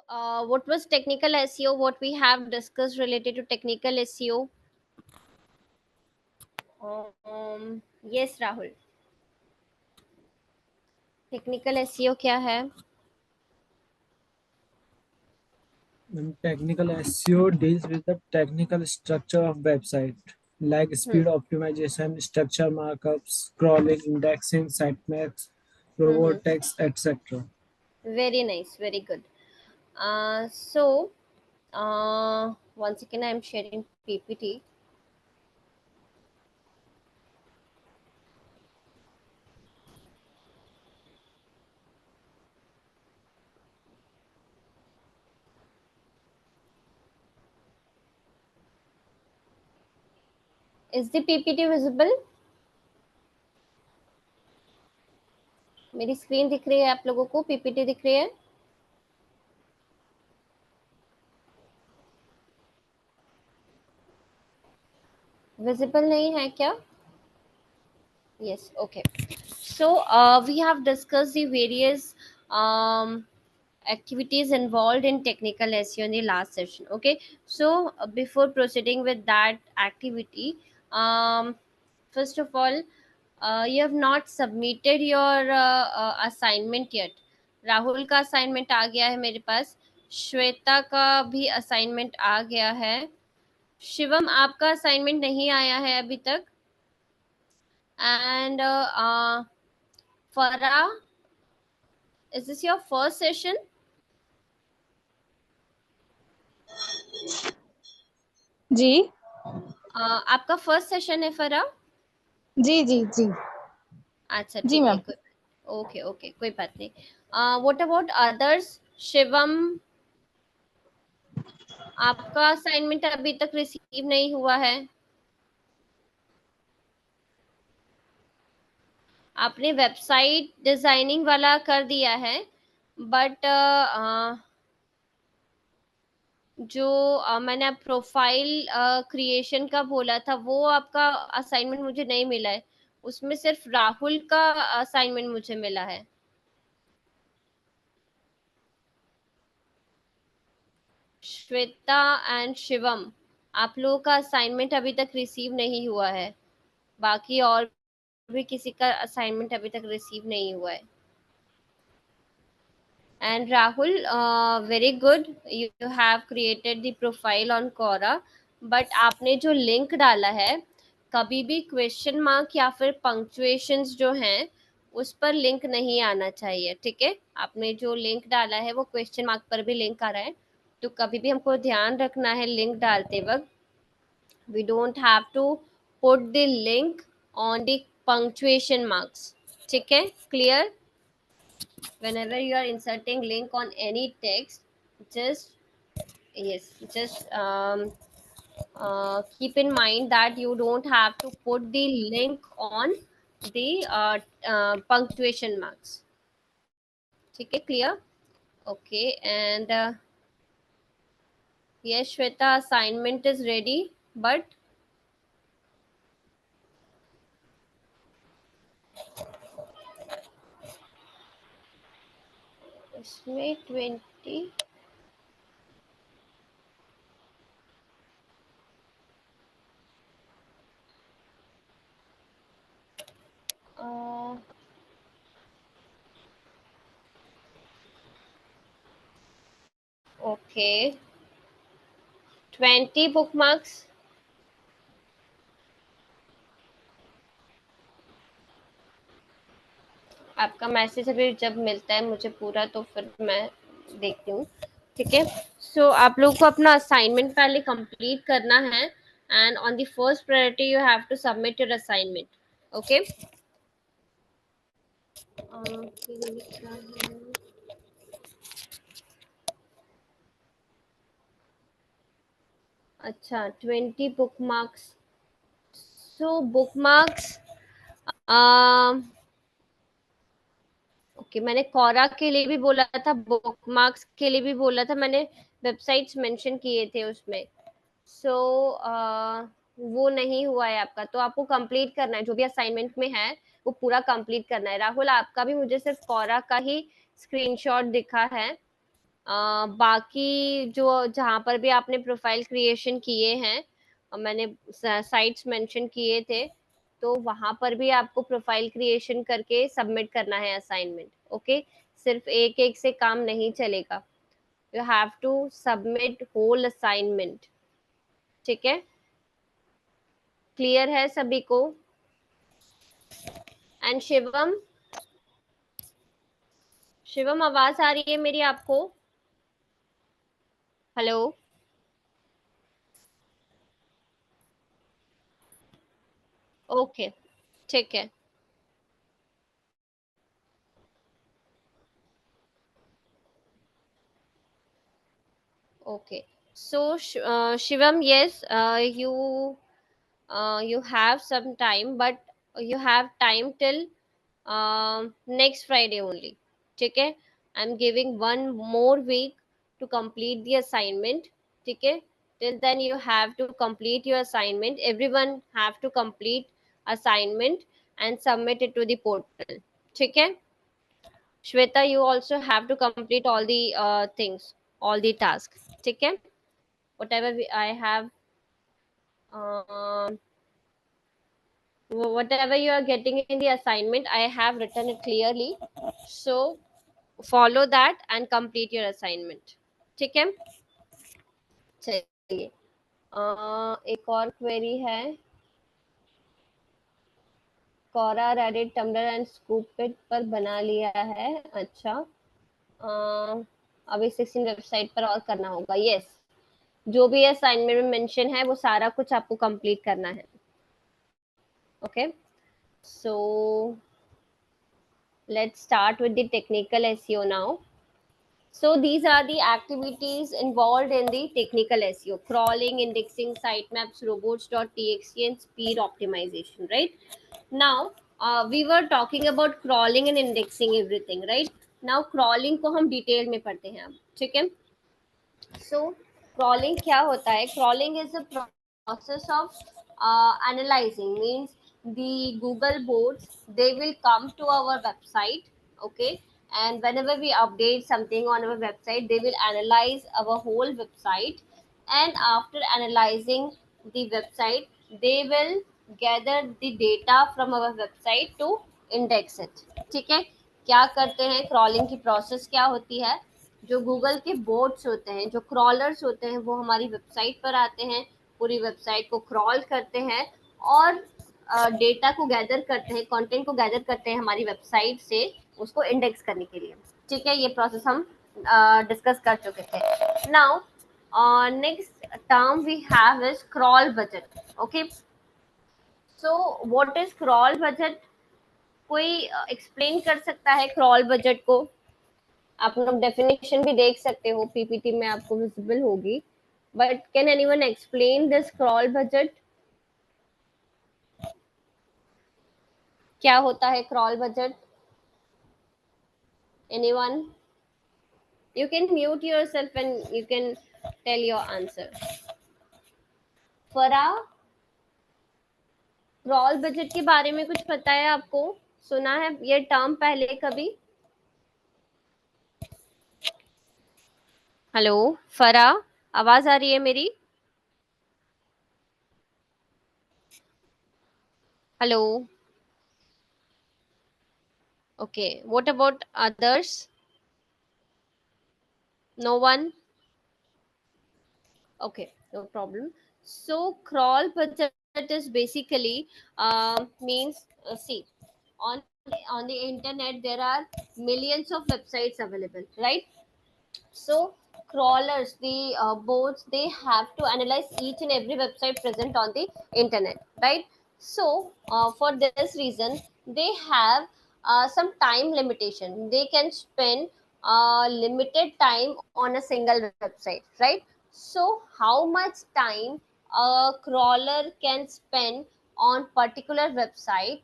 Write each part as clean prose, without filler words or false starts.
what was technical SEO? What we have discussed related to technical SEO? Yes, Rahul. Technical SEO क्या है? Technical SEO deals with the technical structure of website, like Hmm. speed optimization, structure markups, crawling, indexing, sitemaps, Hmm. robot text, etc. Very nice. Very good. So, once again, I am sharing PPT. Is the PPT visible? मेरी screen दिख रही है आप लोगों को? PPT दिख रही है? विजिबल नहीं है क्या? Yes. Okay. So we have discussed the various activities involved in technical SEO in the last session. Okay. So before proceeding with that activity, first of all, you have not submitted your assignment yet. Rahul का assignment आ गया है मेरे पास, श्वेता का भी assignment आ गया है, शिवम आपका assignment नहीं आया है अभी तक, and Farah, is this your first session? जी आपका फर्स्ट सेशन है फरा? जी जी जी अच्छा जी ठीक है, मैम। कोई ओके ओके कोई बात नहीं. What about others? शिवम, आपका असाइनमेंट अभी तक रिसीव नहीं हुआ है? आपने वेबसाइट डिजाइनिंग वाला कर दिया है, बट जो मैंने प्रोफाइल क्रिएशन का बोला था वो आपका असाइनमेंट मुझे नहीं मिला है, उसमें सिर्फ राहुल का असाइनमेंट मुझे मिला है. श्वेता एंड शिवम, आप लोगों का असाइनमेंट अभी तक रिसीव नहीं हुआ है, बाकी और भी किसी का असाइनमेंट अभी तक रिसीव नहीं हुआ है. And Rahul, very good, you have created the profile on Quora, but आपने जो लिंक डाला है, कभी भी क्वेश्चन मार्क या फिर पंक्चुएशंस जो हैं उस पर लिंक नहीं आना चाहिए, ठीक है? आपने जो लिंक डाला है वो क्वेश्चन मार्क पर भी लिंक आ रहा है, तो कभी भी हमको ध्यान रखना है लिंक डालते वक्त, we don't have to put the link on the punctuation marks. ठीक है, clear? Whenever you are inserting link on any text, just yes, just keep in mind that you don't have to put the link on the punctuation marks. ठीक है, clear? Okay, and yes, Shweta, assignment is ready, but इसमें 20 okay, 20 bookmarks. आपका message अभी जब मिलता है मुझे पूरा तो फिर मैं देखती हूँ, ठीक है? सो आप लोगों को अपना असाइनमेंट पहले कंप्लीट करना है, and on the first priority you have to submit your assignment. Okay, अच्छा 20 book marks. So book marks, okay, मैंने कोरा के लिए भी बोला था, बुक मार्क्स के लिए भी बोला था, मैंने वेबसाइट्स मेंशन किए थे उसमें. सो वो नहीं हुआ है आपका, तो आपको कंप्लीट करना है, जो भी असाइनमेंट में है वो पूरा कंप्लीट करना है. राहुल, आपका भी मुझे सिर्फ कोरा का ही स्क्रीनशॉट दिखा है, बाकी जो जहाँ पर भी आपने प्रोफाइल क्रिएशन किए हैं, मैंने साइट्स मेंशन किए थे, तो वहां पर भी आपको प्रोफाइल क्रिएशन करके सबमिट करना है असाइनमेंट। ओके, सिर्फ एक एक से काम नहीं चलेगा, you have to submit whole assignment. ठीक है, क्लियर है सभी को? एंड शिवम, शिवम आवाज आ रही है मेरी आपको? हेलो? ओके, ठीक है। Okay. So, Shivam, yes, you have some time, but you have time till next Friday only. ठीक है? I'm giving one more week to complete the assignment. ठीक है? Till then you have to complete your assignment. Everyone have to complete assignment and submit it to the portal. ठीक है? Shweta, you also have to complete all the things, all the tasks. ठीक है? Whatever I have, um, whatever you are getting in the assignment, I have written it clearly. So follow that and complete your assignment. ठीक है? चलिए, एक और query है। कोरा, Reddit, tumbler and स्कूपिट पर बना लिया है। अच्छा, अभी 16 वेबसाइट पर और करना होगा। यस, जो भी असाइनमेंट में मेंशन है वो सारा कुछ आपको कंप्लीट करना है। Okay, so let's start with the technical SEO now. So these are the activities involved in the technical SEO: crawling, indexing, sitemaps, robots.txt, and speed optimization, right? Now, we were talking about crawling and indexing everything, right? Now crawling को हम detail में पढ़ते हैं अब, ठीक है? So crawling क्या होता है? Crawling is a process of analyzing, means the Google bots, they will come to our website, okay, and whenever we update something on our website, they will analyze our whole website, and after analyzing the website, they will gather the data from our website to index it. ठीक है? क्या करते हैं, crawling की process क्या होती है? जो गूगल के बोट्स होते हैं, जो क्रॉलर्स होते हैं, वो हमारी वेबसाइट पर आते हैं, पूरी वेबसाइट को क्रॉल करते हैं और डेटा को गैदर करते हैं, कंटेंट को गैदर करते हैं हमारी वेबसाइट से, उसको इंडेक्स करने के लिए। ठीक है, ये प्रोसेस हम डिस्कस कर चुके थे। Now next term we have is crawl budget. Okay, so what is crawl budget? कोई एक्सप्लेन कर सकता है क्रॉल बजट को? आप लोग डेफिनेशन भी देख सकते हो, पीपीटी में आपको विजिबल होगी, but can anyone explain this crawl budget? क्या होता है crawl budget? Anyone? You can mute yourself and you can tell your answer. फरा, क्रॉल बजट के बारे में कुछ पता है आपको? सुना है ये टर्म पहले कभी? हेलो फरा, आवाज आ रही है मेरी? Hello? Okay, what about others? No one? Okay, no problem. So crawl budget is basically means see, on the internet there are millions of websites available, right? So crawlers, the bots, they have to analyze each and every website present on the internet, right? So for this reason they have some time limitation. They can spend limited time on a single website, right? So how much time a crawler can spend on particular website,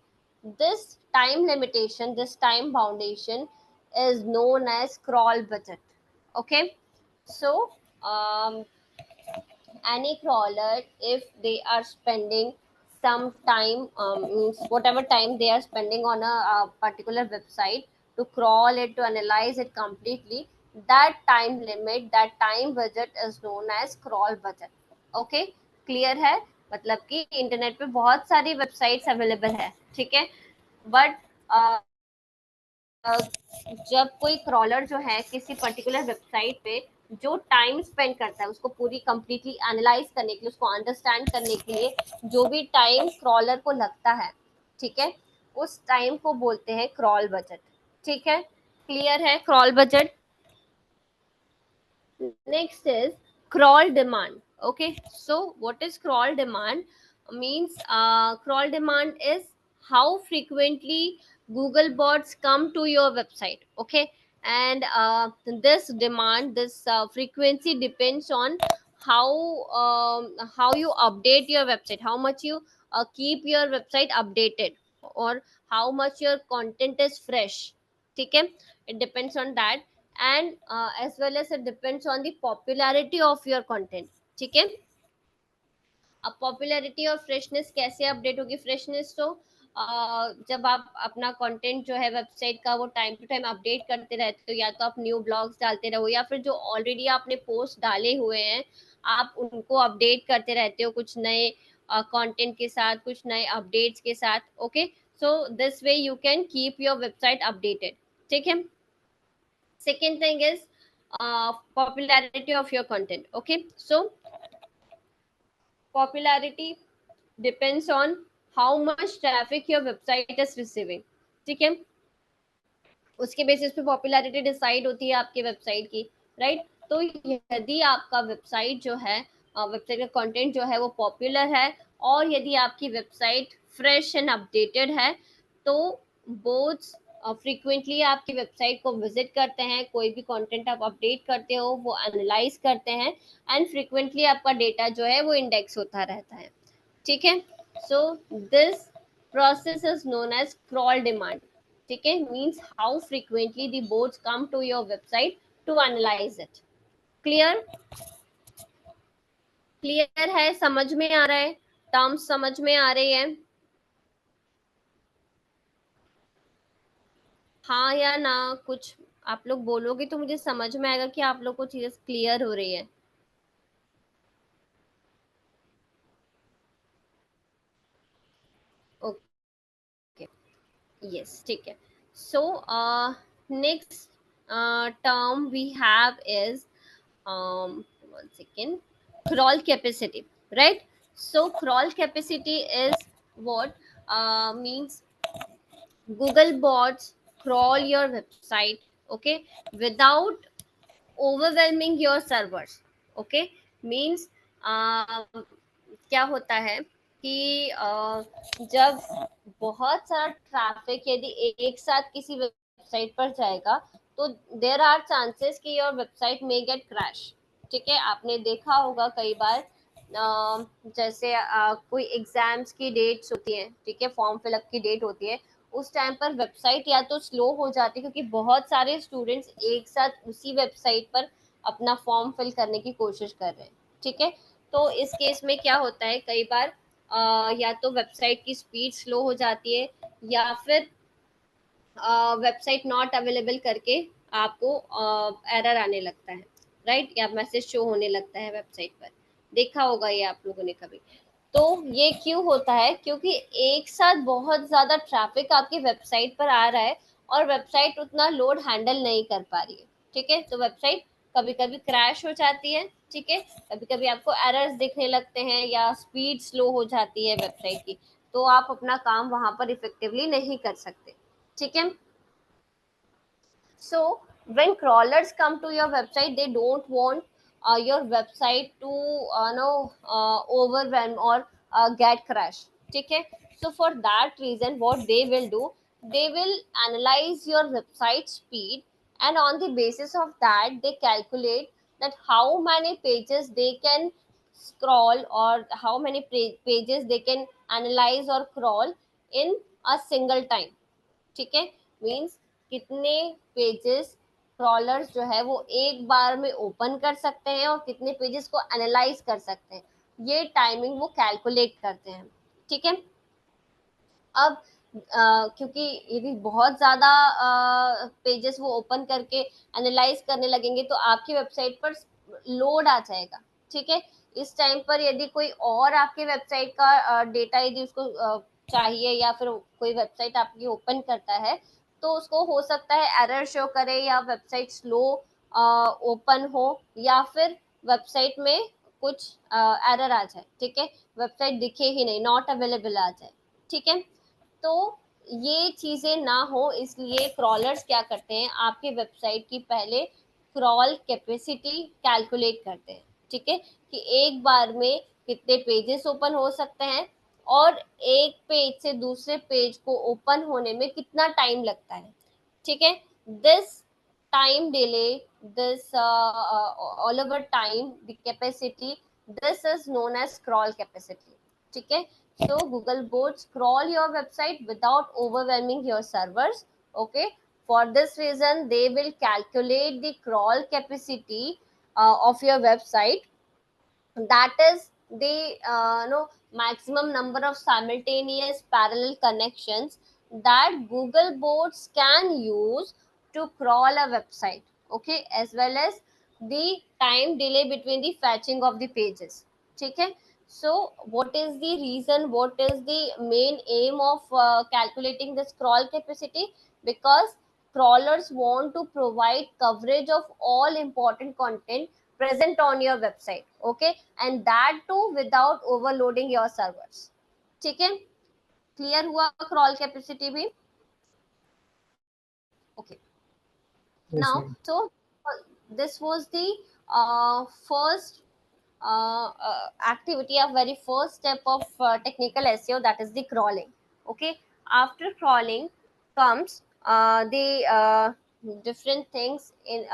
this time limitation, this time foundation is known as crawl budget. Okay, so any crawler, if they are spending some time, means whatever time they are spending on a particular website to crawl it, to analyze it completely, that time limit, that time budget is known as crawl budget. Okay, clear है? मतलब कि internet पे बहुत सारी websites available है, ठीक है, but जब कोई क्रॉलर जो है किसी पर्टिकुलर वेबसाइट पे जो टाइम स्पेंड करता है उसको पूरी कंप्लीटली एनालाइज करने के लिए, उसको अंडरस्टैंड करने के लिए जो भी टाइम क्रॉलर को लगता है, ठीक है, उस टाइम को बोलते हैं क्रॉल बजट। ठीक है, क्लियर है crawl budget? Next is crawl demand. Okay, so what is crawl demand? Means crawl demand is how frequently Google bots come to your website. Okay, and this demand, this frequency depends on how you update your website, how much you keep your website updated, or how much your content is fresh. Okay, it depends on that, and as well as it depends on the popularity of your content. ठीक है, अब popularity और freshness कैसे update होगी? Freshness तो जब आप अपना कंटेंट जो है वेबसाइट का वो टाइम टू टाइम अपडेट करते रहते हो, या तो आप न्यू ब्लॉग्स डालते रहो, या फिर जो ऑलरेडी आपने पोस्ट डाले हुए हैं आप उनको अपडेट करते रहते हो कुछ नए कंटेंट के साथ, कुछ नए अपडेट्स के साथ। Okay, so this way you can keep your website updated. ठीक है, second thing is popularity of your content. Okay, so popularity depends on how much traffic your website is receiving. ठीक है, उसके बेसिस पे popularity decide होती है आपके website की, राइट? तो यदि आपका वेबसाइट जो है, वेबसाइट का कंटेंट जो है वो पॉपुलर है, और यदि आपकी वेबसाइट फ्रेश एंड अपडेटेड है, तो बोथ फ्रीक्वेंटली आपकी वेबसाइट को विजिट करते हैं, कोई भी कंटेंट आप अपडेट करते हो वो एनालाइज करते हैं, एंड फ्रीक्वेंटली आपका डेटा जो है वो इंडेक्स होता रहता है। ठीक है, so this process is known as crawl demand. ठीक है, means how frequently the bots come to your website to analyse it. Clear? Clear है? समझ में आ रहा है? टर्म्स समझ में आ रही है? हाँ या ना? कुछ आप लोग बोलोगे तो मुझे समझ में आएगा कि आप लोग को चीजें क्लियर हो रही है। ओके, यस, ठीक है। So next term we have is one second, crawl capacity, right? So crawl capacity is what means Google bots crawl your website, okay, without overwhelming your servers. Okay, means क्या होता है कि जब बहुत सारा traffic यदि एक साथ किसी वेबसाइट पर जाएगा, तो देर आर चांसेस कि योर वेबसाइट में गेट क्रैश। ठीक है, आपने देखा होगा कई बार जैसे कोई एग्जाम्स की डेट्स होती हैं, ठीक है, फॉर्म फिलअप की डेट होती है, उस टाइम पर वेबसाइट या तो स्लो हो जाती है क्योंकि बहुत सारे स्टूडेंट्स एक साथ उसी वेबसाइट पर अपना फॉर्म फिल करने की कोशिश कर रहे हैं। ठीक है, तो इस केस में क्या होता है, कई बार या तो वेबसाइट की स्पीड स्लो हो जाती है, या फिर वेबसाइट नॉट अवेलेबल करके आपको एरर आने लगता है, राइट, या मैसेज शो होने लगता है वेबसाइट पर। देखा होगा ये आप लोगों ने कभी। तो ये क्यों होता है? क्योंकि एक साथ बहुत ज्यादा ट्रैफिक आपकी वेबसाइट पर आ रहा है और वेबसाइट उतना लोड हैंडल नहीं कर पा रही है। ठीक है, तो वेबसाइट कभी कभी क्रैश हो जाती है। ठीक है, कभी कभी आपको एरर्स दिखने लगते हैं या स्पीड स्लो हो जाती है वेबसाइट की, तो आप अपना काम वहां पर इफेक्टिवली नहीं कर सकते। ठीक है, so when crawlers come to your website, they don't want your website to overwhelm or get crash. Okay, so for that reason what they will do, they will analyze your website speed, and on the basis of that they calculate that how many pages they can scroll, or how many pages they can analyze or crawl in a single time। ठीक है, means कितने pages crawlers जो है वो एक बार में open कर सकते हैं और कितने पेजेस को एनालाइज कर सकते हैं, ये टाइमिंग वो कैलकुलेट करते हैं। ठीक है, अब क्योंकि यदि बहुत ज़्यादा पेजेस वो ओपन करके एनालाइज करने लगेंगे तो आपकी वेबसाइट पर लोड आ जाएगा, ठीक है। इस टाइम पर यदि कोई और आपके वेबसाइट का डेटा यदि उसको चाहिए या फिर कोई वेबसाइट आपकी ओपन करता है तो उसको हो सकता है एरर शो करे या वेबसाइट स्लो ओपन हो या फिर वेबसाइट में कुछ एरर आ जाए, ठीक है, वेबसाइट दिखे ही नहीं, नॉट अवेलेबल आ जाए, ठीक है। तो ये चीजें ना हो इसलिए क्रॉलर्स क्या करते हैं, आपके वेबसाइट की पहले क्रॉल कैपेसिटी कैलकुलेट करते हैं, ठीक है, कि एक बार में कितने पेजेस ओपन हो सकते हैं और एक पेज से दूसरे पेज को ओपन होने में कितना टाइम लगता है, ठीक है। This time delay, this all over time the capacity, this is known as scroll capacity, ठीक है। so Google bots crawl your website without overwhelming your servers, okay। for this reason they will calculate the crawl capacity of your website, that is the maximum number of simultaneous parallel connections that Google bots can use to crawl a website, okay, as well as the time delay between the fetching of the pages, ठीक है। so what is the reason, what is the main aim of calculating the scroll capacity? Because crawlers want to provide coverage of all important content present on your website, okay, and that too without overloading your servers, ठीक है। Clear हुआ crawl capacity भी? okay Yes, now ma'am. so this was the first activity, a very first step of technical SEO, that is the crawling, okay। after crawling comes the different things in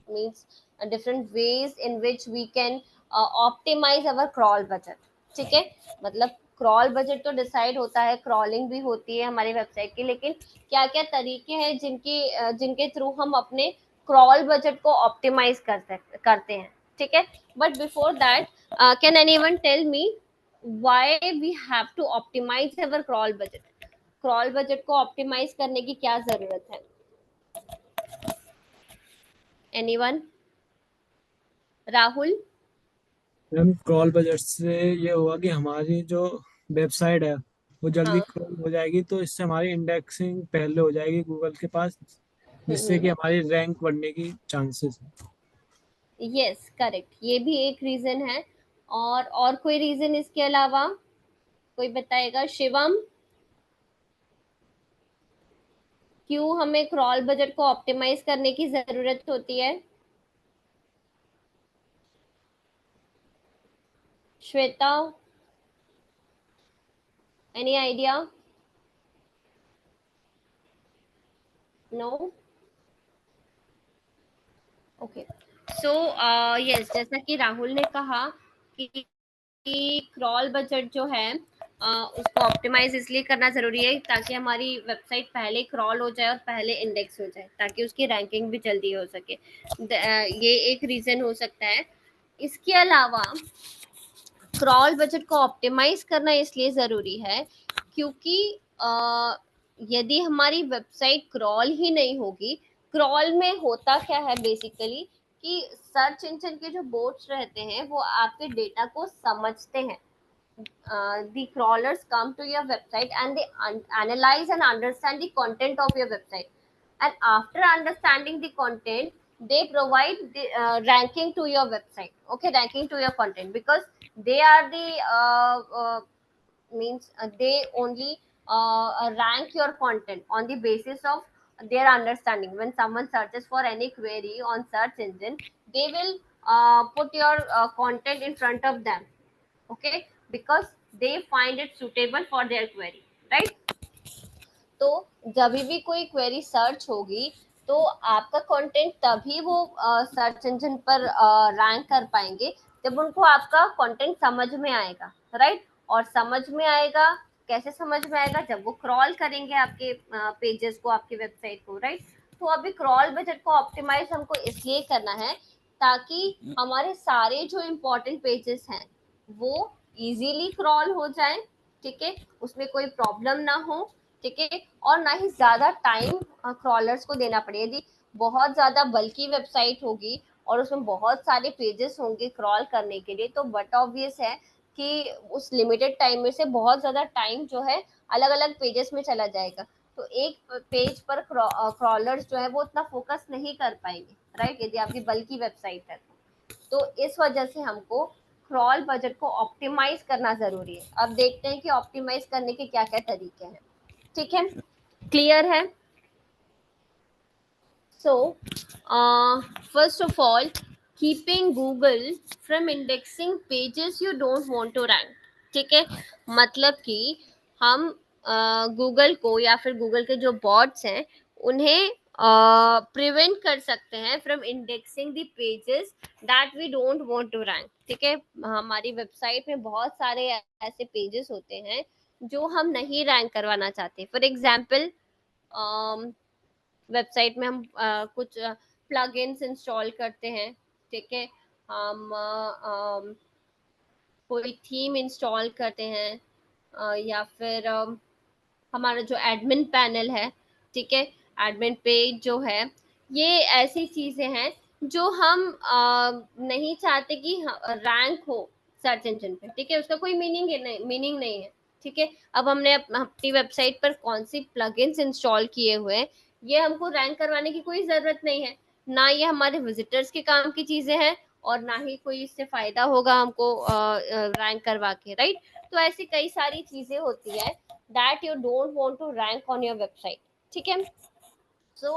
means different ways in which we can optimize our crawl budget, ठीक है। मतलब crawl budget तो decide होता है, crawling भी होती है हमारी वेबसाइट की, लेकिन क्या क्या तरीके हैं जिनके थ्रू हम अपने क्रॉल बजट को ऑप्टिमाइज करते हैं, ठीक है। But before that can anyone tell me why we have to optimise our crawl budget? Crawl budget को ऑप्टिमाइज करने की क्या जरूरत है? Anyone? Rahul? Ma'am crawl budget से ये होगा कि हमारी जो वेबसाइट है वो जल्दी हाँ। क्रॉल हो जाएगी, तो इससे हमारी इंडेक्सिंग पहले हो जाएगी गूगल के पास, जिससे हम्म। कि हमारी रैंक बढ़ने की चांसेस है। यस करेक्ट, ये भी एक रीजन है। और कोई रीजन इसके अलावा कोई बताएगा? शिवम, क्यों हमें क्रॉल बजट को ऑप्टिमाइज करने की जरूरत होती है? Shweta, any idea? No? Okay. So yes, जैसा कि राहुल ने कहा कि क्रॉल बजट जो है उसको ऑप्टिमाइज इसलिए करना जरूरी है ताकि हमारी वेबसाइट पहले क्रॉल हो जाए और पहले इंडेक्स हो जाए, ताकि उसकी रैंकिंग भी जल्दी हो सके। ये एक रीजन हो सकता है। इसके अलावा क्रॉल बजट को ऑप्टिमाइज करना इसलिए ज़रूरी है क्योंकि यदि हमारी वेबसाइट क्रॉल ही नहीं होगी, क्रॉल में होता क्या है बेसिकली कि सर्च इंजन के जो बोट्स रहते हैं वो आपके डेटा को समझते हैं। The crawlers come to your website and they analyze and understand the content of your website, and after understanding the content they provide the ranking to your website, okay, ranking to your content, because they are the means they only rank your content on the basis of their understanding. When someone searches for any query on search engine, they will put your content in front of them, okay, because they find it suitable for their query, right? तो जब भी कोई query search होगी तो आपका content तभी वो search engine पर रैंक कर पाएंगे जब उनको आपका कंटेंट समझ में आएगा, राइट। और समझ में आएगा, कैसे समझ में आएगा? जब वो क्रॉल करेंगे आपके पेजेस को, आपकी वेबसाइट को, राइट। तो अभी क्रॉल बजट को ऑप्टिमाइज हमको इसलिए करना है ताकि हमारे सारे जो इम्पोर्टेंट पेजेस हैं वो इजीली क्रॉल हो जाए, ठीक है, उसमें कोई प्रॉब्लम ना हो, ठीक है, और ना ही ज्यादा टाइम क्रॉलर्स को देना पड़े। यदि बहुत ज्यादा बल्कि वेबसाइट होगी और उसमें बहुत सारे पेजेस होंगे क्रॉल करने के लिए, तो बट ऑब्वियस है कि उस लिमिटेड टाइम में से बहुत ज्यादा टाइम जो है अलग अलग पेजेस में चला जाएगा। तो एक पेज पर क्रॉलर्स जो है वो उतना फोकस नहीं कर पाएंगे, राइट, यदि आपकी बल्कि वेबसाइट है तो इस वजह से हमको क्रॉल बजट को ऑप्टिमाइज करना जरूरी है। अब देखते हैं कि ऑप्टिमाइज करने के क्या क्या तरीके हैं। ठीक है, क्लियर है? So first of all, keeping Google from indexing pages you don't want to rank. ठीक है, मतलब कि हम गूगल को या फिर गूगल के जो बॉट्स हैं उन्हें प्रिवेंट कर सकते हैं from indexing the pages that we don't want to rank. ठीक है, हमारी वेबसाइट में बहुत सारे ऐसे पेजेस होते हैं जो हम नहीं रैंक करवाना चाहते। फॉर एग्जाम्पल, वेबसाइट में हम कुछ प्लगइन्स इंस्टॉल करते हैं, ठीक है, हम कोई थीम इंस्टॉल करते हैं, या फिर हमारा जो एडमिन पैनल है, ठीक है, एडमिन पेज जो है, ये ऐसी चीजें हैं जो हम नहीं चाहते कि रैंक हो सर्च इंजन पे। ठीक है, उसका कोई मीनिंग नहीं है। ठीक है, अब हमने अपनी वेबसाइट पर कौन सी प्लगइन्स इंस्टॉल किए हुए हैं, ये हमको रैंक करवाने की कोई जरूरत नहीं है। ना ये हमारे विजिटर्स के काम की चीजें हैं और ना ही कोई इससे फायदा होगा हमको रैंक करवा के, राइट। तो ऐसी कई सारी चीजें होती है that you don't want to rank on your website। ठीक है, so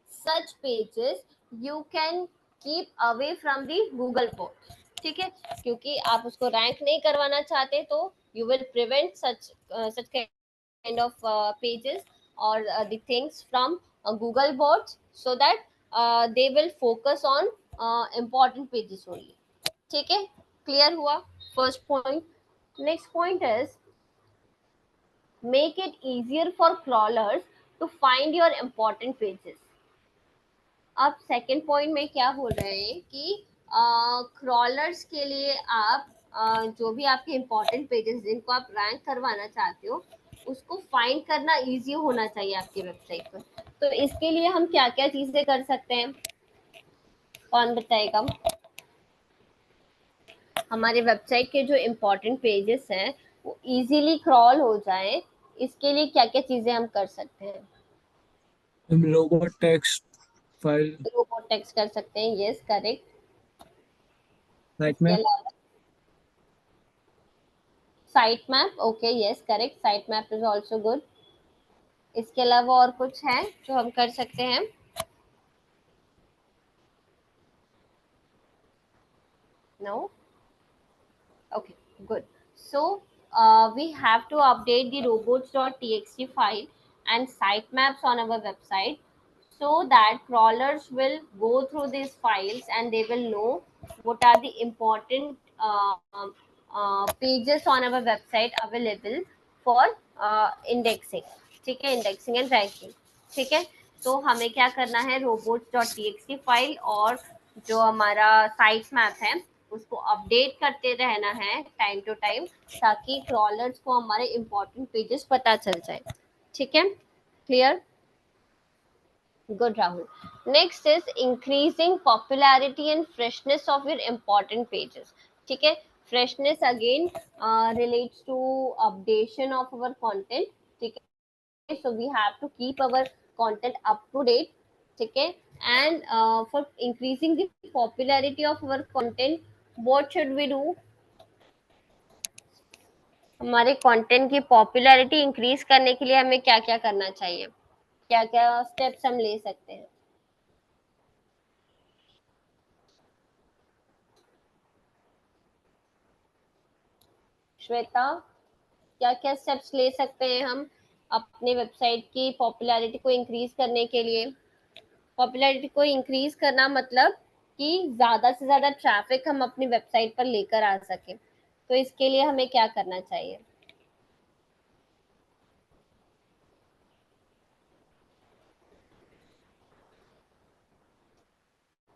such pages you can keep away from the Google bot। ठीक है, क्योंकि आप उसको रैंक नहीं करवाना चाहते तो you will prevent such kind of pages or the things from Google bots, so that they will focus on important pages only। ठीक है, क्लियर हुआ first point. Next point is make it easier for crawlers to find your important pages। अब second point में क्या बोल रहे हैं कि क्रॉलर्स के लिए आप जो भी आपके इंपॉर्टेंट पेजेस जिनको आप रैंक करवाना चाहते हो उसको फाइंड करना इजी होना चाहिए आपकी वेबसाइट पर। तो इसके लिए हम क्या क्या चीजें कर सकते हैं, कौन बताएगा? हमारे वेबसाइट के जो इम्पोर्टेंट पेजेस हैं वो इजीली क्रॉल हो जाए, इसके लिए क्या क्या चीजें हम कर सकते हैं? हम लोगो टेक्स्ट फाइल रोबोट टेक्स्ट कर सकते हैं, यस करेक्ट। साइट इसके में अलावा site map, okay yes correct, site map is also good. इसके अलावा और कुछ है जो हम कर सकते हैं? No, okay, good। So we have to update the robots.txt file and sitemaps on our website, so that crawlers will go through these files and they will know what are the important pages on our website available for indexing। ठीक है, indexing and ranking। ठीक है, तो हमें क्या करना है, robots.txt file और जो हमारा साइट मैप है उसको अपडेट करते रहना है टाइम टू टाइम, ताकि क्रॉलर्स को हमारे इंपॉर्टेंट पेजेस पता चल जाए। ठीक है, clear, good Rahul. Next is increasing popularity and freshness of your important pages. ठीक है, freshness again relates to updation of our content. ठीक है, so we have to keep our content up to date। ठीक है, and for increasing the popularity of our content what should we do? हमारे content की popularity increase करने के लिए हमें क्या क्या करना चाहिए, क्या क्या स्टेप्स हम ले सकते हैं? श्वेता, क्या क्या स्टेप्स ले सकते हैं हम अपने वेबसाइट की पॉपुलैरिटी को इंक्रीज करने के लिए? पॉपुलैरिटी को इंक्रीज करना मतलब कि ज्यादा से ज्यादा ट्रैफिक हम अपनी वेबसाइट पर लेकर आ सके, तो इसके लिए हमें क्या करना चाहिए?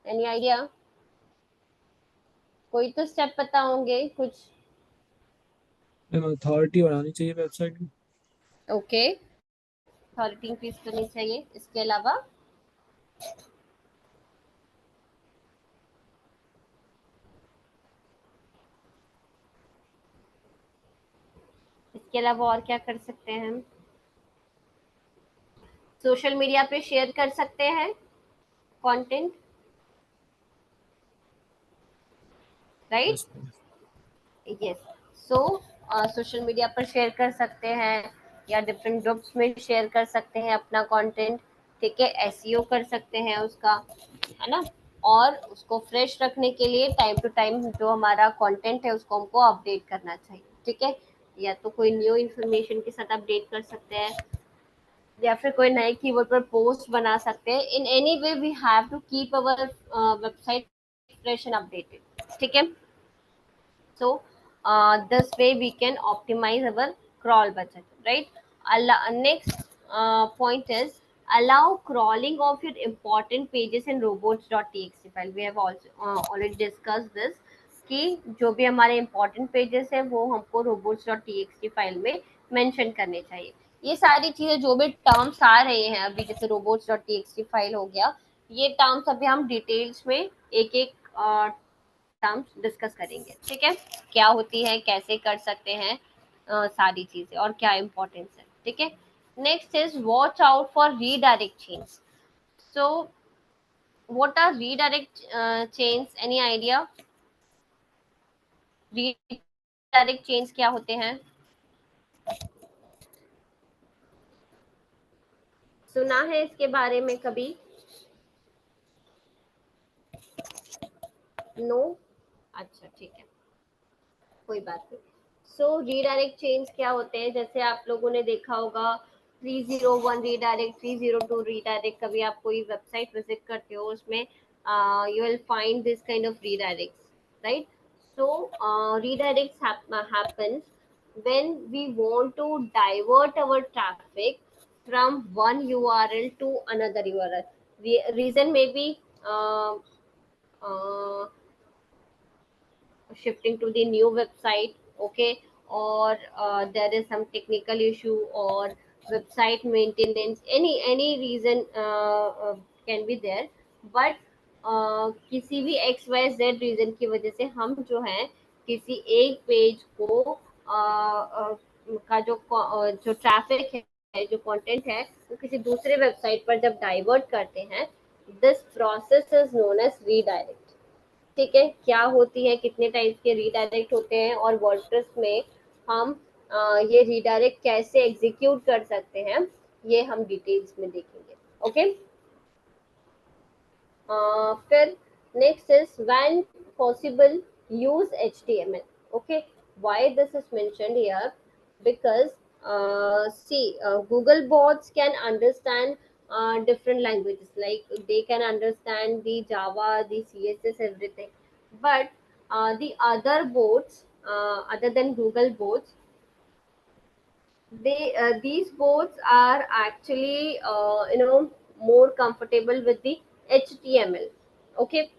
Any idea? कोई तो स्टेप पता होंगे कुछ? मैम अथॉरिटी बढ़ानी चाहिए वेबसाइट की। ओके, अथॉरिटी इंक्रीज करनी चाहिए। इसके अलावा और क्या कर सकते हैं हम? सोशल मीडिया पे शेयर कर सकते हैं content, right? Yes ma'am. Yes. So social media पर शेयर कर सकते हैं या डिफरेंट ग्रुप्स में शेयर कर सकते हैं अपना कंटेंट। ठीक है, एसईओ कर सकते हैं उसका, है ना? और उसको फ्रेश रखने के लिए टाइम टू टाइम जो हमारा कंटेंट है उसको हमको अपडेट करना चाहिए। ठीक है, या तो कोई न्यू इन्फॉर्मेशन के साथ अपडेट कर सकते हैं, या फिर कोई नए कीवर्ड पर पोस्ट बना सकते हैं। In any way we have to keep our website fresh and updated. ठीक है, so this way we can optimize our crawl budget, right? Next point is allow crawling of your important pages in robots.txt file. We have also already discussed this कि जो भी हमारे important pages हैं वो हमको robots.txt file में mention करने चाहिए। ये सारी चीजें जो भी टर्म्स आ रहे हैं अभी, जैसे robots.txt फाइल हो गया, ये टर्म्स अभी हम डिटेल्स में एक एक टर्म्स डिस्कस करेंगे। ठीक है, क्या होती है, कैसे कर सकते हैं, सारी चीजें और क्या इंपॉर्टेंस है। ठीक है, next is watch out for redirect chains. So what are redirect chains, any idea? Redirect chains क्या होते हैं? सुना है इसके बारे में कभी? नो? अच्छा ठीक है, कोई बात नहीं। सो रीडायरेक्ट चेन्स क्या होते हैं, जैसे आप लोगों ने देखा होगा 301 रीडायरेक्ट, 302 रीडायरेक्ट। कभी आप कोई वेबसाइट विजिट करते हो उसमें you will find this kind of redirects, right? So redirects happens when we want to divert our traffic from one URL to another URL. Reason may be uh, uh, shifting to the new website, okay, or there is some technical issue or website maintenance, any reason can be there, but किसी भी x Y Z reason की वजह से हम जो है किसी एक पेज को का जो ट्रैफिक है, जो कंटेंट है, वो किसी दूसरे वेबसाइट पर जब डाइवर्ट करते हैं, this process is known as redirect. ठीक है, क्या होती है, कितने टाइप के रीडायरेक्ट होते हैं और वर्डप्रेस में हम ये रीडायरेक्ट कैसे एग्जीक्यूट कर सकते हैं, ये हम डिटेल्स में देखेंगे। ओके, फिर next is when possible use HTML। Okay, why this is mentioned here? because see Google bots can understand different languages, like they can understand the Java, the CSS, everything, but the other bots, other than Google bots, they these bots are actually more comfortable with the HTML. Okay,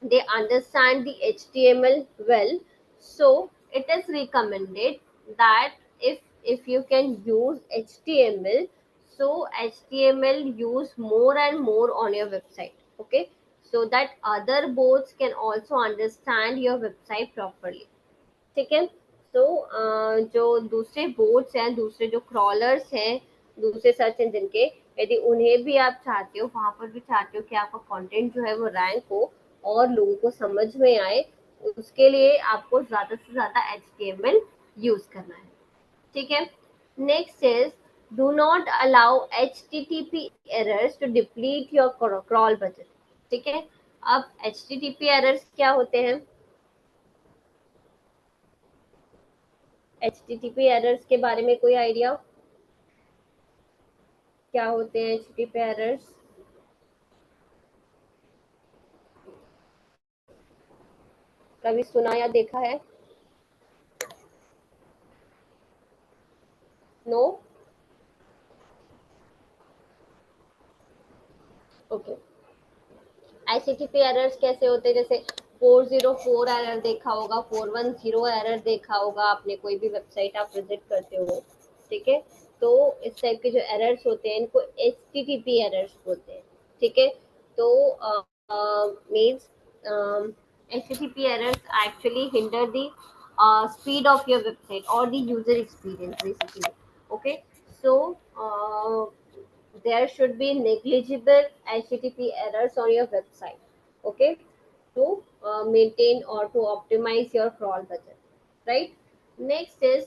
they understand the HTML well, so it is recommended that if you can use HTML, so HTML use more and more on your website, okay, so that other bots can also understand your website properly। ठीक है, तो जो दूसरे boats हैं, दूसरे जो crawlers हैं, दूसरे सर्च इंजन के, यदि उन्हें भी आप चाहते हो, वहां पर भी चाहते हो कि आपका कंटेंट जो है वो रैंक हो और लोगों को समझ में आए, उसके लिए आपको ज्यादा से ज्यादा HTML यूज करना है। ठीक है, next is do not allow HTTP errors to deplete your crawl budget. ठीक है, अब HTTP एरर्स क्या होते हैं? HTTP एरर्स के बारे में कोई आइडिया, क्या होते हैं HTTP एरर्स? कभी सुना या देखा है? नो? ओके, HTTP एरर्स कैसे होते हैं? जैसे 404 एरर देखा होगा, 410 एरर देखा होगा आपने, कोई भी वेबसाइट आप विजिट करते हो, ठीक है। तो इस टाइप के जो एरर्स होते हैं इनको HTTP एरर्स बोलते हैं, ठीक है। तो means HTTP errors actually hinder the speed of your website or the user experience basically. Okay, so there should be negligible HTTP errors on your website. Okay, to maintain or to optimize your crawl budget, right? Next is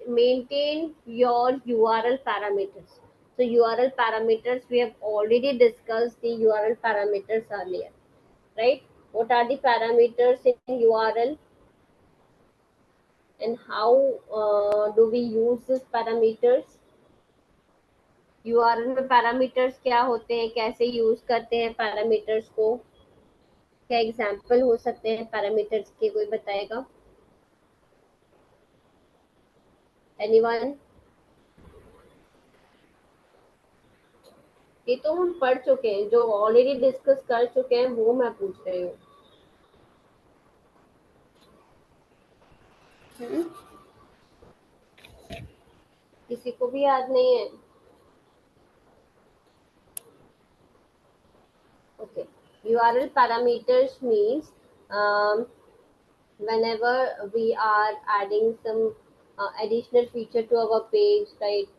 maintain your URL parameters. So URL parameters, we have already discussed the URL parameters earlier, right? What are the parameters in URL and how do we use these parameters? URL में parameters क्या होते हैं, कैसे use करते हैं parameters को, क्या example हो सकते हैं पैरामीटर्स के, कोई बताएगा? एनीवन? ये तो हम पढ़ चुके हैं, जो ऑलरेडी डिस्कस कर चुके हैं वो मैं पूछ रही हूँ। किसी को भी याद नहीं है? Okay, URL parameters means um, whenever we are adding some additional feature to our page, right?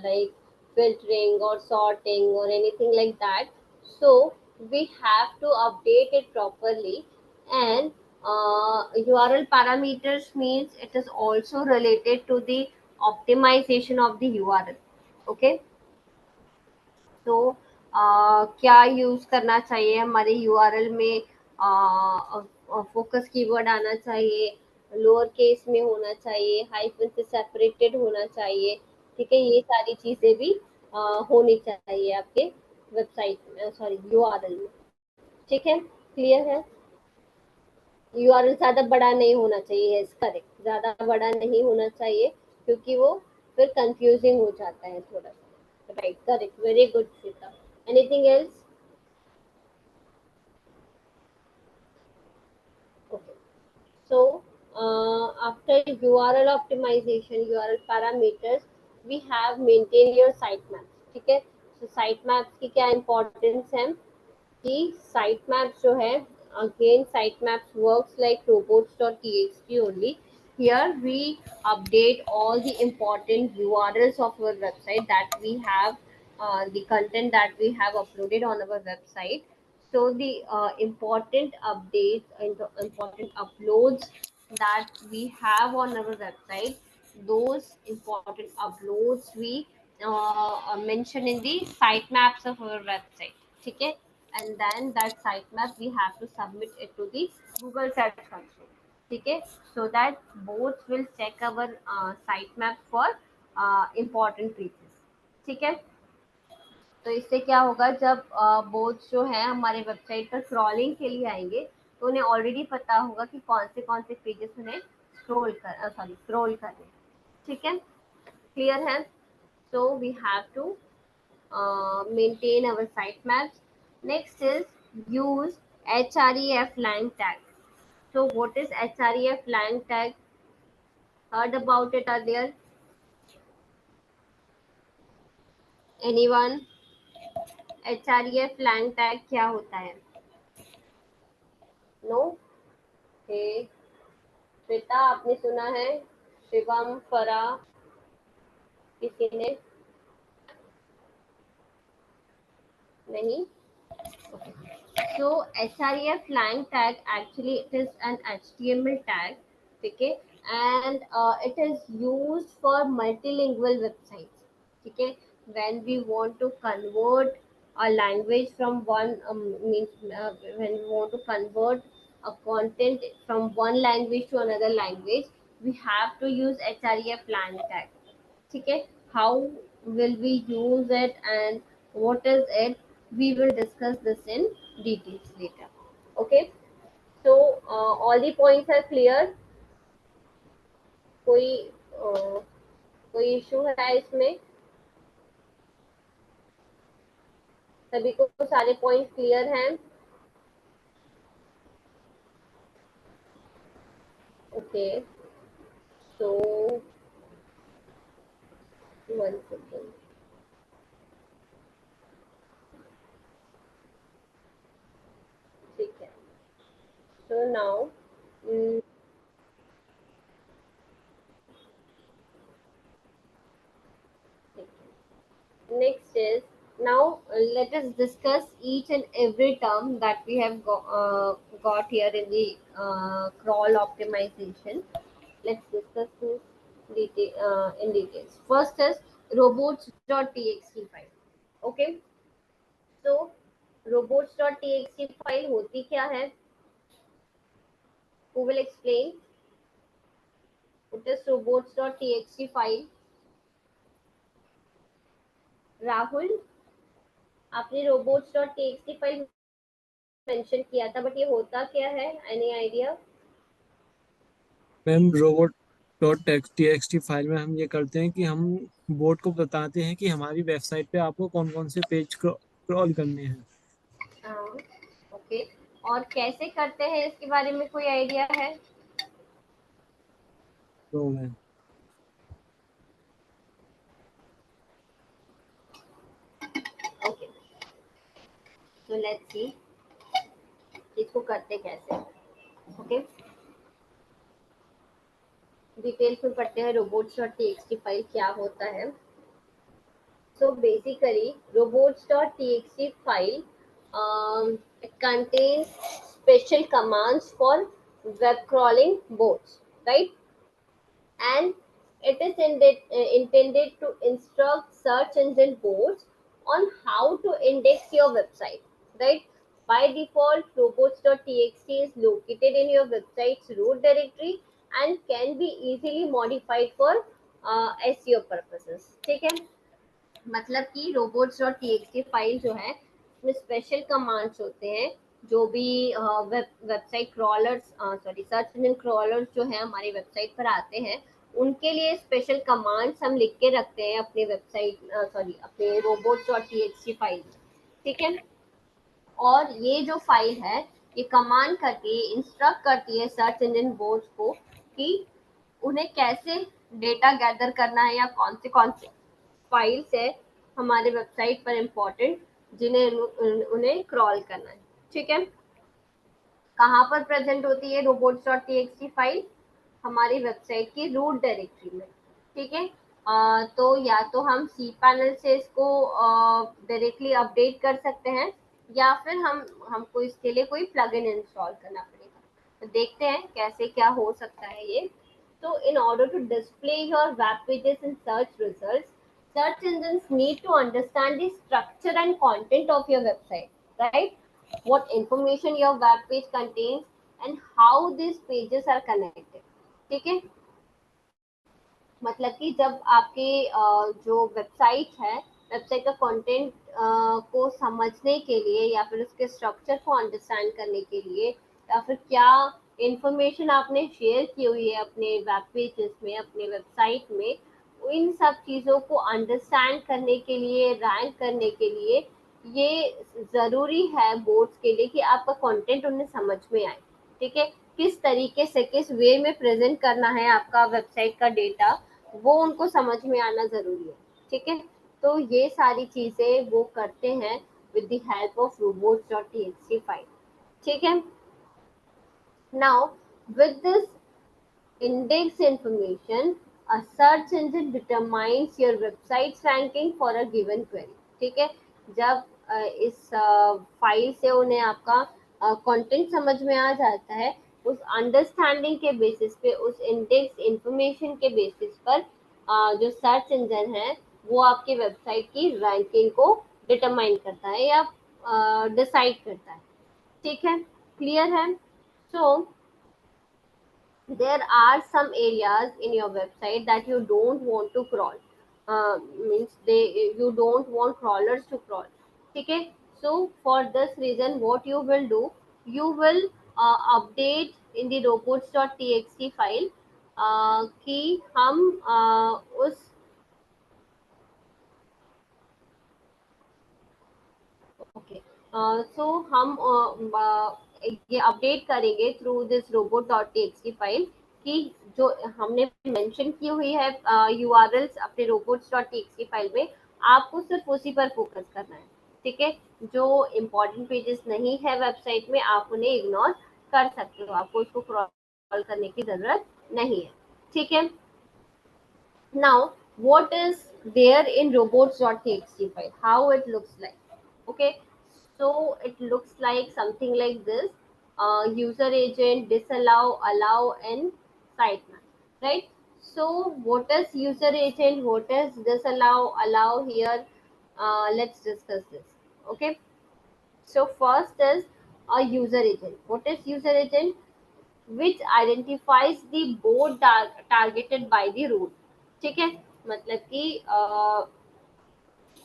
Like filtering or sorting or anything like that, so we have to update it properly. And URL parameters means it is also related to the optimization of the URL. Okay, तो क्या use करना चाहिए हमारे URL में? Focus keyword आना चाहिए, lower case में होना चाहिए, हाइफन से सेपरेटेड होना चाहिए, ठीक है। ये सारी चीजें भी होनी चाहिए आपके वेबसाइट में, सॉरी यूआरएल में, ठीक है। क्लियर है? यूआरएल ज्यादा बड़ा नहीं होना चाहिए, करेक्ट, ज्यादा बड़ा नहीं होना चाहिए क्योंकि वो फिर कंफ्यूजिंग हो जाता है थोड़ा सा, right, correct, very good Shweta. Anything else? Okay. So after URL optimization, URL parameters, we have maintain your sitemaps. ठीक है? So sitemaps की क्या importance है कि sitemaps जो है, again sitemaps works like robots.txt only. Here we update all the important URLs of our website that we have, the content that we have uploaded on our website. So the important updates and the important uploads that we have on our website, those important uploads we mention in the sitemaps of our website, ठीक है? And then that sitemap we have to submit it to the Google Search Console, ठीक है? So that bots will check our sitemap for important pages, ठीक है? तो इससे क्या होगा, जब बोट्स जो है हमारे वेबसाइट पर क्रॉलिंग के लिए आएंगे तो उन्हें ऑलरेडी पता होगा कि कौन से पेजेस उन्हें स्क्रॉल करने, ठीक है। क्लियर है? So we have to maintain our site maps. Next is use href lang tag. So what is href lang tag? Heard about it earlier? Anyone? href lang tag क्या होता है? No? Shweta, आपने सुना है? शिवम, फरा, किसी ने? नहीं? So href lang tag, actually it is an HTML tag, okay, and it is used for multilingual websites, okay. When we want to convert a language from one means when we want to convert a content from one language to another language, we have to use href lang tag, ठीक है। How will we use it and what is it, we will discuss this in details later. Okay, so all the points are clear? कोई कोई issue है इसमें? सभी को सारे point clear हैं? Okay, so 1 second. ठीक है, so now next is, now let us discuss each and every term that we have got here in the crawl optimization. Let's discuss this in details. First is robots.txt file. Okay, so robots.txt file होती क्या है? Who will explain? What is robots.txt file? Rahul, आपने robots.txt file mention किया था, but ये होता क्या है? Any idea? Ma'am robot dot TXT file में हम ये करते हैं कि हम बोट को बताते हैं कि हमारी वेबसाइट पे आपको कौन कौन से पेज क्रॉल करने हैं। ओके, और कैसे करते हैं इसके बारे में कोई आइडिया है? तो मैम ओके, तो लेट्स सी इसको करते कैसे. ओके, डिटेल्स में पढ़ते हैं robots.txt फाइल क्या होता है. So basically, robots.txt file it contains special commands for web crawling bots, right? And it is intended to instruct search engine bots on how to index your website, right? By default, robots.txt is located in your website's root directory and can be easily modified for SEO purposes. ठीक है, मतलब कि robots.txt file जो है उसमें special commands होते हैं. जो भी website crawlers, sorry search engine crawlers जो है हमारी वेबसाइट पर आते हैं, उनके लिए स्पेशल कमांड्स हम लिख के रखते हैं अपने वेबसाइट, सॉरी अपने robots.txt फाइल में. ठीक है, और ये जो फाइल है ये कमांड करती है, इंस्ट्रक्ट करती है सर्च इंजन बोर्ड्स को कि उन्हें कैसे डेटा गैदर करना है या कौन से फाइल्स है हमारे वेबसाइट पर इम्पोर्टेंट जिन्हें उन्हें क्रॉल करना है. ठीक है, कहाँ पर प्रेजेंट होती है robots.txt फाइल? हमारी वेबसाइट की रूट डायरेक्टरी में. ठीक है, तो या तो हम सी पैनल से इसको डायरेक्टली अपडेट कर सकते हैं या फिर हमको इसके लिए कोई प्लगइन इंस्टॉल करना पड़ेगा. तो देखते हैं कैसे क्या हो सकता है ये. So in order to display your web pages in search results, search engines need to understand the structure and content of your website, right? What information your web page contains and how these pages are connected. ठीक है, मतलब कि जब आपके जो website है, website का content को समझने के लिए या फिर उसके स्ट्रक्चर को अंडरस्टैंड करने के लिए या फिर क्या इंफॉर्मेशन आपने शेयर की हुई है अपने वेब पेजेस में, अपने वेबसाइट में, इन सब चीज़ों को अंडरस्टैंड करने के लिए, रैंक करने के लिए ये ज़रूरी है बोर्ड्स के लिए कि आपका कंटेंट उन्हें समझ में आए. ठीक है, किस तरीके से, किस वे में प्रेजेंट करना है आपका वेबसाइट का डेटा, वो उनको समझ में आना ज़रूरी है. ठीक है, तो ये सारी चीज़ें वो करते हैं with the help of robots.txt file. ठीक है, now with this index information, a search engine determines your website's ranking for a given query. ठीक है, जब इस फाइल से उन्हें आपका कंटेंट समझ में आ जाता है, उस अंडरस्टैंडिंग के बेसिस पे, उस इंडेक्स इंफॉर्मेशन के बेसिस पर जो सर्च इंजन है वो आपकी वेबसाइट की रैंकिंग को डिटरमाइन करता है या डिसाइड करता है. ठीक है, क्लियर है? सो there are some areas in your website that you don't want to crawl, means you don't want crawlers to crawl. ठीक है, so for this reason what you will do, you will update in the robots.txt file कि हम उस okay, सो हम ये update करेंगे through this robot.txt file कि जो हमने मेंशन की हुई है यूआरएल्स अपने robots.txt फाइल में, आपको सिर्फ उसी पर फोकस करना है, ठीक है। जो इम्पोर्टेंट पेजेस नहीं है वेबसाइट में आप उन्हें इग्नोर कर सकते हो, आपको उसको क्रॉल करने की जरूरत नहीं है, ठीक है। Now, what is there in robots.txt file? How it looks like? Okay, so it looks like something like this: user agent, disallow, allow, and sitemap. Right? So, what is user agent? What is disallow, allow here? Let's discuss this. Okay. So first is a user agent. What is user agent? Which identifies the board targeted by the root, ठीक है। मतलब कि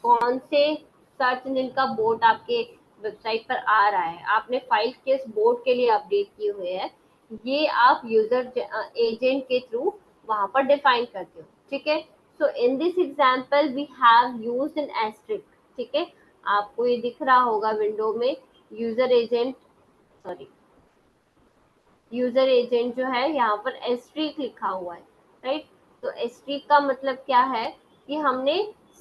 कौन से search engine का board आपके website पर आ रहा है, आपने फाइल किस बोर्ड के लिए अपडेट किए हुए हैं, ये आप यूजर एजेंट के थ्रू वहां पर डिफाइन करते हो, ठीक है। So in this example we have used an asterisk, ठीक है। आपको ये दिख रहा होगा विंडो में user agent, sorry, user agent जो है यहाँ पर एस्ट्रिक लिखा हुआ है, राइट। तो एस्ट्रिक का मतलब क्या है कि हमने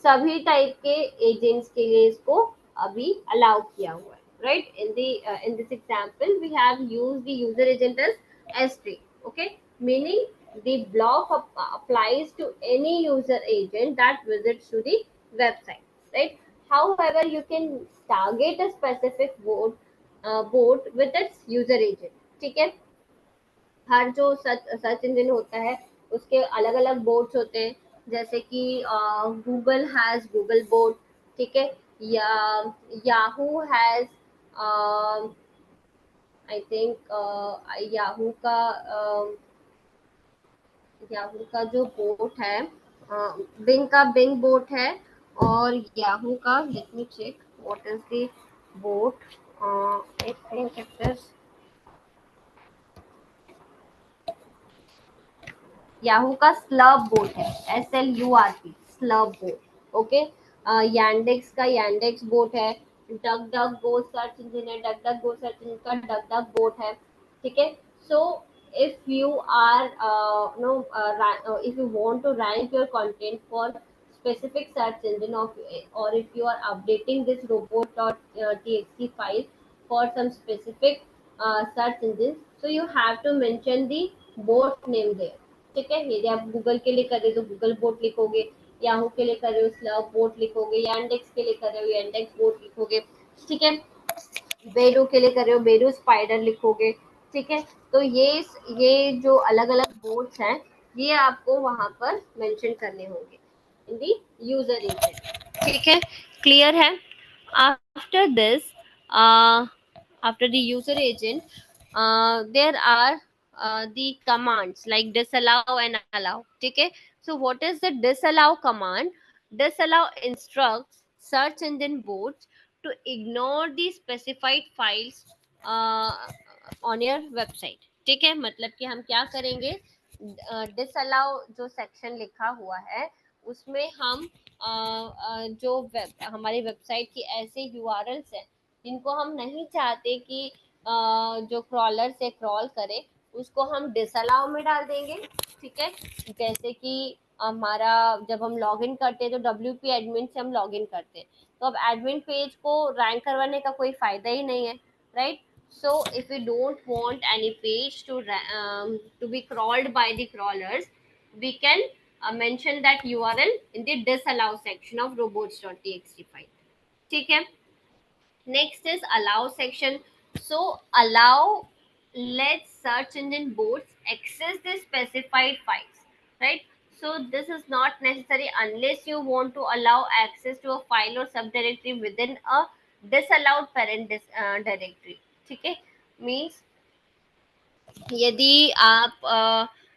सभी टाइप के एजेंट्स के लिए इसको अभी अलाउ किया हुआ है, right. In this example we have used the user agent as asterisk, okay, meaning the block applies to any user agent that visits to the website, right? However, you can target a specific board with its user agent, ठीक है। हर जो search engine होता है उसके अलग अलग boards होते हैं, जैसे कि गूगल हैज गूगल बोर्ड, ठीक है, या Yahoo has, I think Yahoo का याहू का जो बोर्ड है, बिंग का बिंग बोर्ड है, और याहू का, let me check what is the board, I think it is Yahoo का स्लर्प बोर्ड है, SLURP, slurp board, okay. Yandex का यांडेक्स बोर्ड है, DuckDuckGo search engine है, DuckDuckGo search engine का duck duck board है, ठीक है। सो if you are no if you want to rank your content for specific search engine of, or if you are updating this robot.txt file for some specific search engines, so you have to mention the board name there, ठीक है। यदि आप Google के लिए कर रहे हो तो गूगल बोट लिखोगे, याहू के लिए कर रहे हो स्लर्प बोट लिखोगे, यांडेक्स के लिए कर रहे हो यांडेक्स बोट लिखोगे, ठीक है। बेडू के लिए कर रहे हो बेडू स्पाइडर लिखोगे, ठीक है। तो ये जो अलग अलग बोर्ड्स हैं ये आपको वहां पर मेंशन करने होंगे इन दी यूजर एजेंट, ठीक है। क्लियर है? After this, after the user agent, there are the commands like disallow and allow, ठीक है। So what is the disallow command? Disallow instructs search engine boards to ignore the specified files uh, on your website, ठीक है। मतलब कि हम क्या करेंगे, disallow जो सेक्शन लिखा हुआ है उसमें हम जो हमारी वेबसाइट की ऐसे यूआरएल्स हैं जिनको हम नहीं चाहते कि जो क्रॉलर से क्रॉल करे उसको हम डिसअलाउ में डाल देंगे, ठीक है। जैसे कि हमारा जब हम लॉगिन करते हैं तो WP एडमिन से हम लॉगिन करते हैं, तो अब एडमिन पेज को रैंक करवाने का कोई फायदा ही नहीं है, right. So if we don't want any page to be crawled by the crawlers, we can mention that URL in the disallow section of robots.txt file, ठीक है। Next is allow section. So allow lets search engine boards access the specified files, right? So this is not necessary unless you want to allow access to a file or subdirectory within a disallowed parent directory, ठीक है। Means यदि आप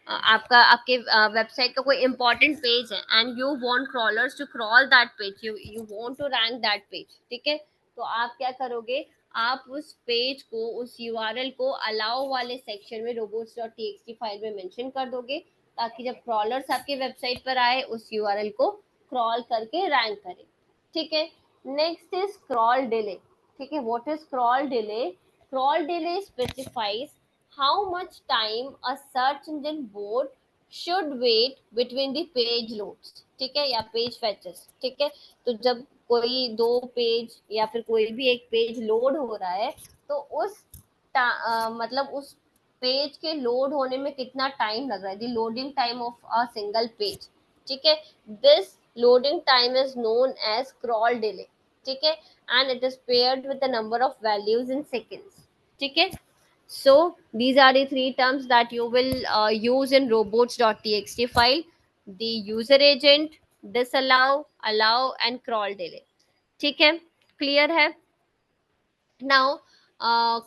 आपका आपके website का कोई important page है and you want crawlers to crawl that page, you want to rank that page, ठीक है। तो आप क्या करोगे, आप उस पेज को, उस यूआरएल को अलाउ वाले सेक्शन में robots.txt फाइल में मेंशन कर दोगे, ताकि जब क्रॉलर्स आपके वेबसाइट पर आए उस यूआरएल को क्रॉल करके रैंक करें, ठीक है। नेक्स्ट इज क्रॉल डिले, ठीक है। What is crawl delay? Crawl delay specifies how much time a search engine bot should wait between the page loads, ठीक है, या पेज fetches, ठीक है। तो जब कोई दो पेज या फिर कोई भी एक पेज लोड हो रहा है, तो मतलब उस पेज के लोड होने में कितना टाइम लग रहा है, the loading time of a single page, ठीक है। This loading time is known as crawl delay, ठीक है, and it is paired with the number of values in seconds, ठीक है। So these are the three terms that you will use in robots.txt file: the user agent, disallow, allow and crawl delay, ठीक है, clear है। Now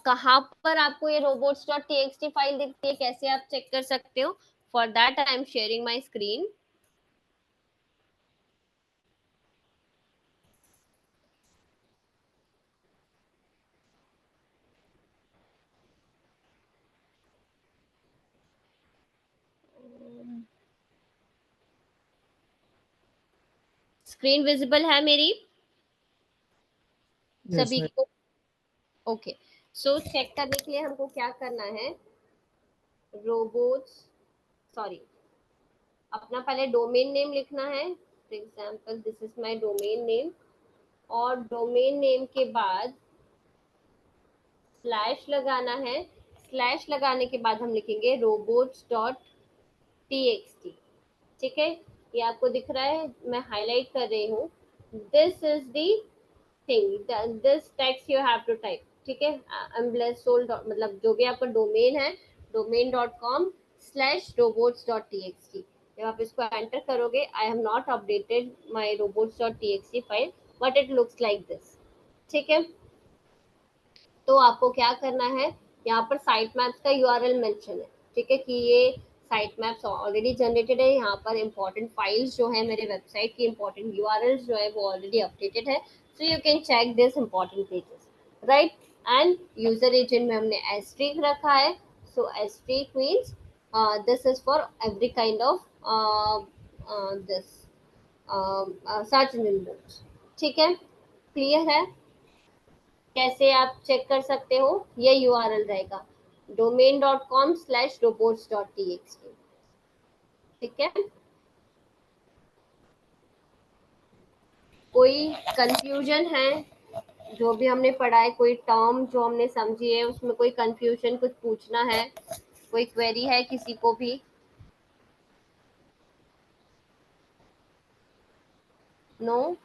कहाँ पर आपको ये robots.txt file दिखती है, कैसे आप चेक कर सकते हो? For that I am sharing my screen. Screen visible है मेरी यस सभी मैम। को? ओके, सो चेक करने के लिए हमको क्या करना है, रोबोट्स, सॉरी, अपना पहले डोमेन नेम लिखना है। For example this is my domain name, और डोमेन नेम के बाद स्लैश लगाना है। स्लैश लगाने के बाद हम लिखेंगे robots डॉट txt, ठीक है। ये आपको दिख रहा है, मैं हाईलाइट कर रही हूँ। This is the thing, this text you have to type, ठीक है। एम्बलेस सोल मतलब जो भी आपका डोमेन है, domain.com/robots.txt, जब आप इसको एंटर करोगे, I have not updated my robots.txt file but it looks like this, ठीक है। तो आपको क्या करना है, यहाँ पर साइट मैप्स का यूआरएल मेंशन है, ठीक है, कि ये साइट मैप्स ऑलरेडी जनरेटेड है। यहाँ पर इंपॉर्टेंट फाइल्स जो है मेरे वेबसाइट की, इंपॉर्टेंट यूआरएल्स जो है वो ऑलरेडी अपडेटेड है, so you can check this important pages, right. And user agent में हमने एस्ट्रिक रखा है, so asterisk means this is for every kind of this search engine bots, ठीक है, क्लियर है। कैसे आप चेक कर सकते हो, ये यूआरएल रहेगा domain.com/robots.txt, ठीक है। कोई कंफ्यूजन है, जो भी हमने पढ़ा है, कोई टर्म जो हमने समझी है उसमें कोई कंफ्यूजन, कुछ पूछना है, कोई क्वेरी है किसी को भी? नो,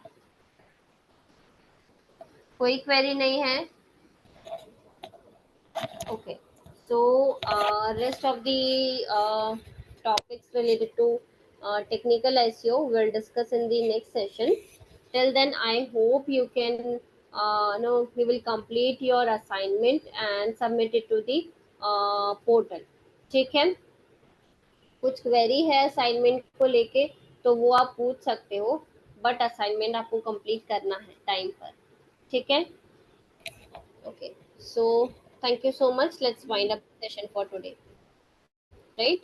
कोई क्वेरी नहीं है? Okay, so rest of the topics related to technical SEO we'll discuss in the next session. Till then, I hope you can know you will complete your assignment and submit it to the portal. ठीक है, कुछ query है assignment को लेके तो वो आप पूछ सकते हो, बट असाइनमेंट आपको कंप्लीट करना है टाइम पर, ठीक है। Okay, so thank you so much. Let's wind up the session for today, right?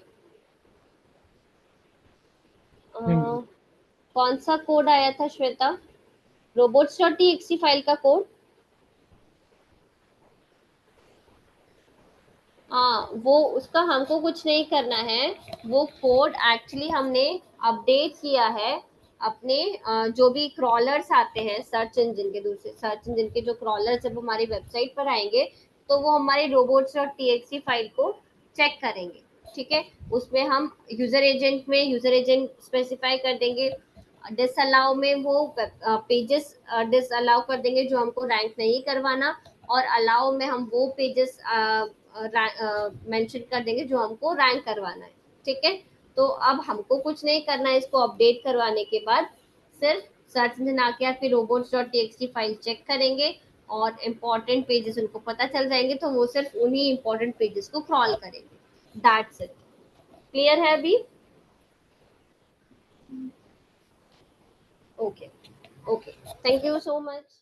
Thank you. कौन सा कोड आया था श्वेता, robots.txt फाइल का कोड? हाँ, वो उसका हमको कुछ नहीं करना है, वो कोड एक्चुअली हमने अपडेट किया है अपने जो भी क्रॉलर्स आते हैं सर्च इंजन के, दूसरे सर्च इंजन के जो क्रॉलर्स जब हमारी वेबसाइट पर आएंगे, तो वो हमारी robots.txt फाइल को चेक करेंगे, ठीक है। उसमें हम यूजर एजेंट में यूजर एजेंट स्पेसिफाई कर देंगे, डिसअलाउ में वो पेजेस डिसअलाउ कर देंगे जो हमको रैंक नहीं करवाना, और अलाउ में हम वो पेजेस मेंशन कर देंगे जो हमको रैंक करवाना है, ठीक है। तो अब हमको कुछ नहीं करना है, इसको अपडेट करवाने के बाद सिर्फ सर्च इंजन आके आपकी robots.txt फाइल चेक करेंगे और इम्पोर्टेंट पेजेस उनको पता चल जाएंगे, तो वो सिर्फ उन्हीं इम्पोर्टेंट पेजेस को क्रॉल करेंगे, दैट्स इट। क्लियर है अभी? Okay, okay, thank you so much.